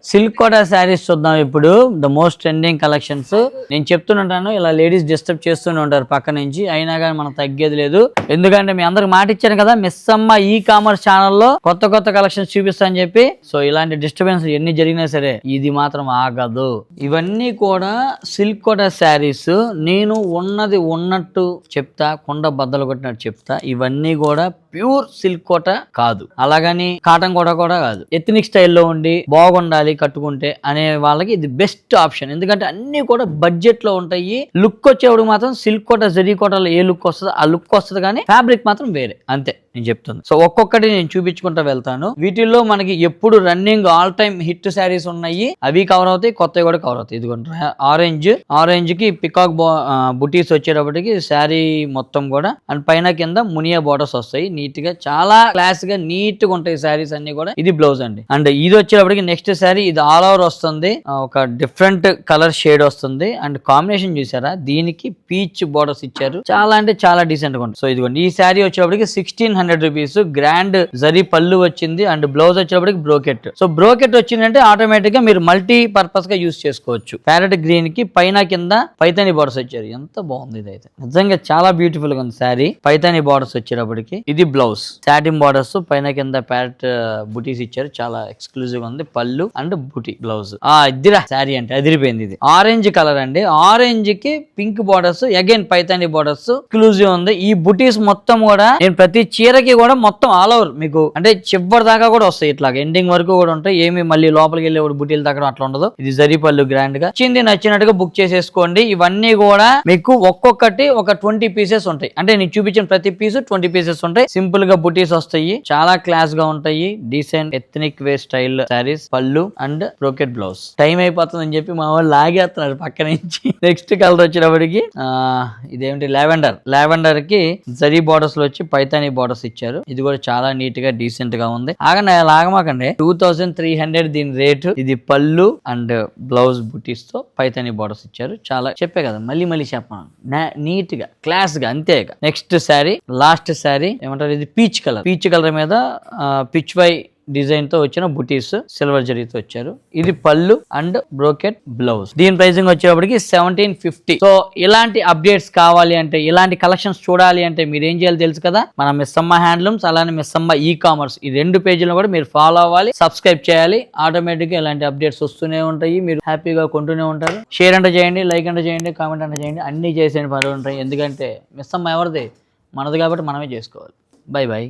Silk quota saris చూద్దాం ఇప్పుడు. The most trending collections. నేను చెప్తుంటాను, ఇలా లేడీస్ డిస్టర్బ్ చేస్తూనే ఉంటారు పక్క నుంచి, అయినా కానీ మనం తగ్గేది లేదు. ఎందుకంటే మీ అందరికి మాట ఇచ్చాను కదా, మిస్సమ్మ ఈ కామర్స్ ఛానల్లో కొత్త కొత్త కలెక్షన్స్ చూపిస్తా అని చెప్పి. సో ఇలాంటి డిస్టర్బెన్స్ ఎన్ని జరిగినా సరే ఇది మాత్రం ఆగదు. ఇవన్నీ కూడా సిల్క్ కోటా శారీస్. నేను ఉన్నది ఉన్నట్టు చెప్తా, కుండ బద్దలు కొట్టినట్టు చెప్తా. ఇవన్నీ కూడా ప్యూర్ సిల్క్ కోటా కాదు, అలాగని కాటన్ కోటా కూడా కాదు. ఎథనిక్ స్టైల్లో ఉండి బాగుండాలి కట్టుకుంటే అనే వాళ్ళకి ఇది బెస్ట్ ఆప్షన్. ఎందుకంటే అన్ని కూడా బడ్జెట్ లో ఉంటాయి. లుక్ వచ్చేవాడు మాత్రం సిల్క్ కోటా జరీ కోటాలో ఏ లుక్ వస్తుందో ఆ లుక్ వస్తుంది, కానీ ఫ్యాబ్రిక్ మాత్రం వేరే, అంతే నేను చెప్తాను. సో ఒక్కొక్కటి నేను చూపించుకుంటా వెళ్తాను. వీటిల్లో మనకి ఎప్పుడు running all time hit saris ఉన్నాయి, అవి కవర్ అవుతాయి, కొత్తవి కూడా కవర్ అవుతాయి. ఇదిగోండి ఆరెంజ్ కి పికాక్ బుటీస్ వచ్చేటప్పటికి శారీ మొత్తం కూడా, అండ్ పైన కింద మునియా బోర్డర్స్ వస్తాయి. నీట్ గా చాలా క్లాస్ గా నీట్ గా ఉంటాయి శారీస్ అన్ని కూడా. ఇది బ్లౌజ్ అండి. అండ్ ఇది వచ్చేటప్పటికి నెక్స్ట్ శారీ, ఇది ఆల్ ఓవర్ వస్తుంది, ఒక డిఫరెంట్ కలర్ షేడ్ వస్తుంది. అండ్ కాంబినేషన్ చూసారా, దీనికి పీచ్ బోర్డర్స్ ఇచ్చారు, చాలా అంటే చాలా డీసెంట్ గా ఉంటుంది. సో ఇదిగోండి ఈ శారీ వచ్చేటప్పటికి 1600 రూపీస్. గ్రాండ్ జరీ పళ్ళు వచ్చింది, అండ్ బ్లౌజ్ వచ్చేటప్పటికి బ్రోకెట్. సో బ్రోకెట్ వచ్చిందంటే ఆటోమేటిక్ గా మీరు మల్టీ పర్పస్ గా యూస్ చేసుకోవచ్చు. ప్యారెట్ గ్రీన్ కి పైన కింద పైతాని బోర్డర్స్ వచ్చారు. ఎంత బాగుంది ఇది అయితే, నిజంగా చాలా బ్యూటిఫుల్ గా ఉంది శారీ. పైతాని బోర్డర్స్ వచ్చేటప్పటికి ఇది బ్లౌజ్, సాటిన్ బోర్డర్స్, పైన కింద ప్యారెట్ బుటీస్ ఇచ్చారు, చాలా ఎక్స్క్లూజివ్ గా ఉంది. పళ్ళు అండ్ బుటీ బ్లౌజ్. ఇదిరా శారీ అంటే అదిరిపోయింది. ఇది ఆరెంజ్ కలర్ అండి, ఆరెంజ్ కి pink borders, again Paithani borders, exclusive ఉంది. ఈ బుటీస్ మొత్తం కూడా నేను ప్రతి చీరకి కూడా మొత్తం ఆల్ ఓవర్ మీకు అంటే చివరి దాకా కూడా వస్తాయి, ఇట్లా ఎండింగ్ వరకు కూడా ఉంటాయి. ఏమి మళ్ళీ లోపలికి వెళ్ళే బుటీలు దగ్గర అట్లా ఉండదు. ఇది జరీ పళ్ళు గ్రాండ్ గా వచ్చింది, నచ్చినట్టుగా బుక్ చేసేసుకోండి. ఇవన్నీ కూడా మీకు ఒక్కొక్కటి ఒక 20 పీసెస్ ఉంటాయి, అంటే నేను చూపించిన ప్రతి పీస్ 20 పీసెస్ ఉంటాయి. సింపుల్ గా బుటీస్ వస్తాయి, చాలా క్లాస్ గా ఉంటాయి. Decent ethnic wear style saris, పళ్ళు అండ్ బ్రోకెట్ బ్లౌజ్. టైం అయిపోతుంది అని చెప్పి మా వాళ్ళు లాగేస్తున్నారు పక్క నుంచి. నెక్స్ట్ కలర్ వచ్చినప్పటికి ఇదేమిటి లావెండర్ కి జరీ బోర్డర్స్ లో వచ్చి పైతాని బోర్డర్స్ ఇచ్చారు. ఇది కూడా చాలా నీట్ గా డీసెంట్ గా ఉంది. లాగమాకండి, 2300 దీని రేటు. ఇది పళ్ళు అండ్ బ్లౌజ్ బుటీస్ తో పైతాని బోర్డర్స్ ఇచ్చారు. చాలా చెప్పే కదా, మళ్ళీ చెప్పాను, నీట్ గా క్లాస్ గా, అంతే. నెక్స్ట్ శారీ, లాస్ట్ శారీ ఏమంటారు, ఇది పీచ్ కలర్ మీద పిచ్ వై డిజైన్ తో వచ్చిన బుటీస్ సిల్వర్ జరీతో వచ్చారు. ఇది పళ్ళు అండ్ బ్రోకెట్ బ్లౌజ్. దీని ప్రైసింగ్ వచ్చేటప్పటికి 1750. సో ఇలాంటి అప్డేట్స్ కావాలి అంటే, ఇలాంటి కలెక్షన్స్ చూడాలి అంటే మీరు ఏం చేయాలి తెలుసు కదా, మన మిస్సమ్మ హ్యాండ్లూమ్స్ అలానే మిస్సమ్మ ఈ కామర్స్, ఈ 2 పేజీలను కూడా మీరు ఫాలో అవ్వాలి, సబ్స్క్రైబ్ చేయాలి. ఆటోమేటిక్ గా ఇలాంటి అప్డేట్స్ వస్తూనే ఉంటాయి, మీరు హ్యాపీగా కొంటూనే ఉంటారు. షేర్ అంటే చేయండి, లైక్ అంటే చేయండి, కామెంట్ అంటే చేయండి, అన్ని చేసే పనులు ఉంటాయి. ఎందుకంటే మిస్సమ్మ ఎవరిది, మనది కాబట్టి మనమే చేసుకోవాలి. బై.